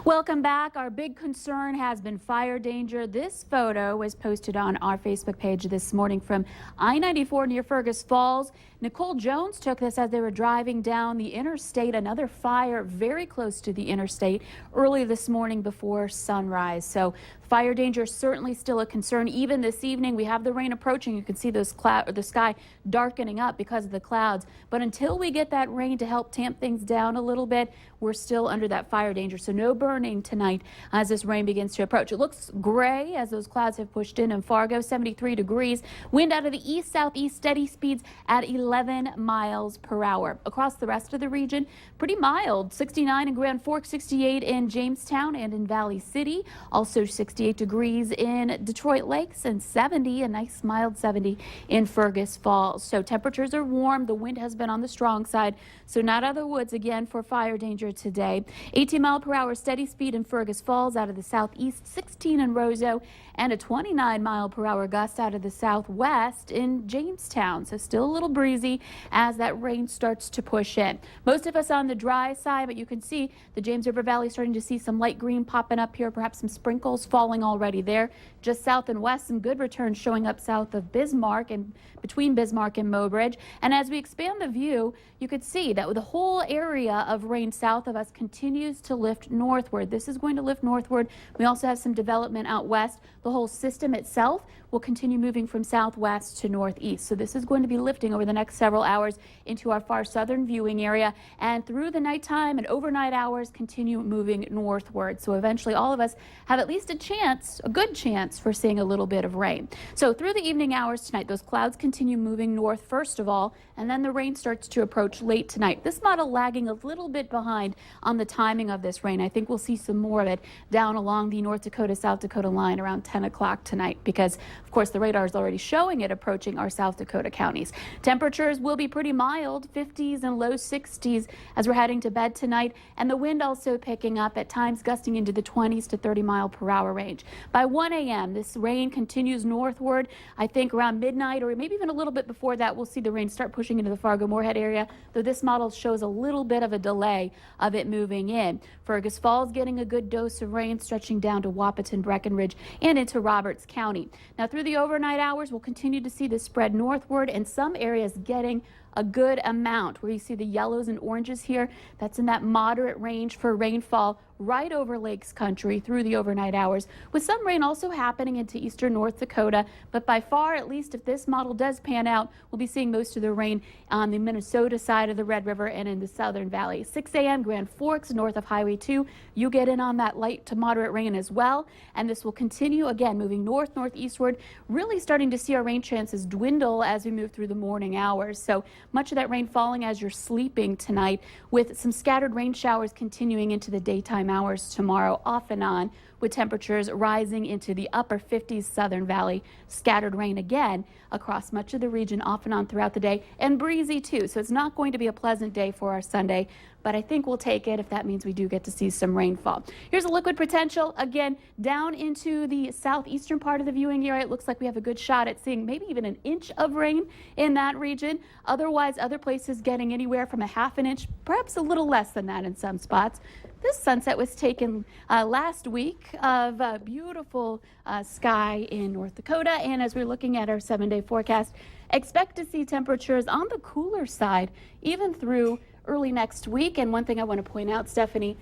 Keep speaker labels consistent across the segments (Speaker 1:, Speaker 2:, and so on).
Speaker 1: Welcome back. Our big concern has been fire danger. This photo was posted on our Facebook page this morning from I-94 near Fergus Falls. Nicole Jones took this as they were driving down the interstate. Another fire very close to the interstate early this morning before sunrise. So fire danger certainly still a concern. Even this evening, we have the rain approaching. You can see those the sky darkening up because of the clouds. But until we get that rain to help tamp things down a little bit, we're still under that fire danger. So no burning tonight as this rain begins to approach. It looks gray as those clouds have pushed in Fargo, 73 degrees. Wind out of the east-southeast, steady speeds at 11 miles per hour. Across the rest of the region, pretty mild. 69 in Grand Forks, 68 in Jamestown and in Valley City. Also 68 degrees in Detroit Lakes and 70, a nice mild 70 in Fergus Falls. So temperatures are warm. The wind has been on the strong side. So not out of the woods again for fire danger today. 18 mile per hour steady speed in Fergus Falls out of the southeast, 16 in Roseau, and a 29 mile per hour gust out of the southwest in Jamestown. So still a little breezy as that rain starts to push in. Most of us on the dry side, but you can see the James River Valley starting to see some light green popping up here, perhaps some sprinkles falling already there. Just south and west, some good returns showing up south of Bismarck and between Bismarck and Mobridge. And as we expand the view, you could see that the whole area of rain south of us continues to lift northward. This is going to lift northward. We also have some development out west. The whole system itself will continue moving from southwest to northeast. So this is going to be lifting over the next several hours into our far southern viewing area, and through the nighttime and overnight hours continue moving northward. So eventually all of us have at least a chance, a good chance, for seeing a little bit of rain. So through the evening hours tonight, those clouds continue moving north first of all, and then the rain starts to approach late tonight. This model lagging a little bit behind on the timing of this rain. I think we'll see some more of it down along the North Dakota, South Dakota line around 10 o'clock tonight because, of course, the radar is already showing it approaching our South Dakota counties. Temperatures will be pretty mild, 50s and low 60s as we're heading to bed tonight, and the wind also picking up at times gusting into the 20s to 30 mile per hour range. By 1 a.m., this rain continues northward. I think around midnight or maybe even a little bit before that, we'll see the rain start pushing into the Fargo-Moorhead area, though this model shows a little bit of a delay of it moving in. Fergus Falls getting a good dose of rain stretching down to Wahpeton, Breckenridge, and into Roberts County. Now through the overnight hours, we'll continue to see this spread northward, and some areas getting a good amount. Where you see the yellows and oranges here, that's in that moderate range for rainfall right over Lakes Country through the overnight hours, with some rain also happening into eastern North Dakota. But by far, at least if this model does pan out, we'll be seeing most of the rain on the Minnesota side of the Red River and in the Southern Valley. 6 a.m. Grand Forks north of Highway 2, you get in on that light to moderate rain as well, and this will continue again moving north northeastward, really starting to see our rain chances dwindle as we move through the morning hours. So much of that rain falling as you're sleeping tonight, with some scattered rain showers continuing into the daytime hours tomorrow, off and on, with temperatures rising into the upper 50s. Southern Valley, scattered rain again across much of the region off and on throughout the day, and breezy too. So it's not going to be a pleasant day for our Sunday, but I think we'll take it if that means we do get to see some rainfall. Here's a liquid potential again down into the southeastern part of the viewing area. It looks like we have a good shot at seeing maybe even an inch of rain in that region. Otherwise, other places getting anywhere from a half an inch, perhaps a little less than that in some spots. This sunset was taken last week of beautiful sky in North Dakota, and as we're looking at our 7-day forecast, expect to see temperatures on the cooler side even through early next week. And one thing I want to point out, Stephanie,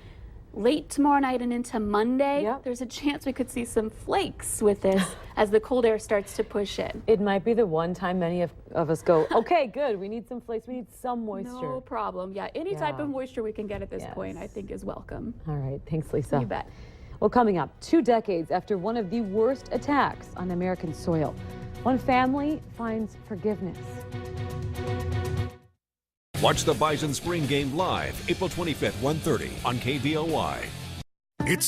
Speaker 1: late tomorrow night and into Monday, there's a chance we could see some flakes with this as the cold air starts to push in.
Speaker 2: It might be the one time many of us go, okay, good, we need some flakes, we need some moisture.
Speaker 1: No problem. Yeah, any type of moisture we can get at this point, I think, is welcome.
Speaker 2: All right, thanks, Lisa.
Speaker 1: You bet.
Speaker 2: Well, coming up, 2 decades after one of the worst attacks on American soil, one family finds forgiveness.
Speaker 3: Watch the Bison Spring Game live April 25th, 1:30 on KVOY. It's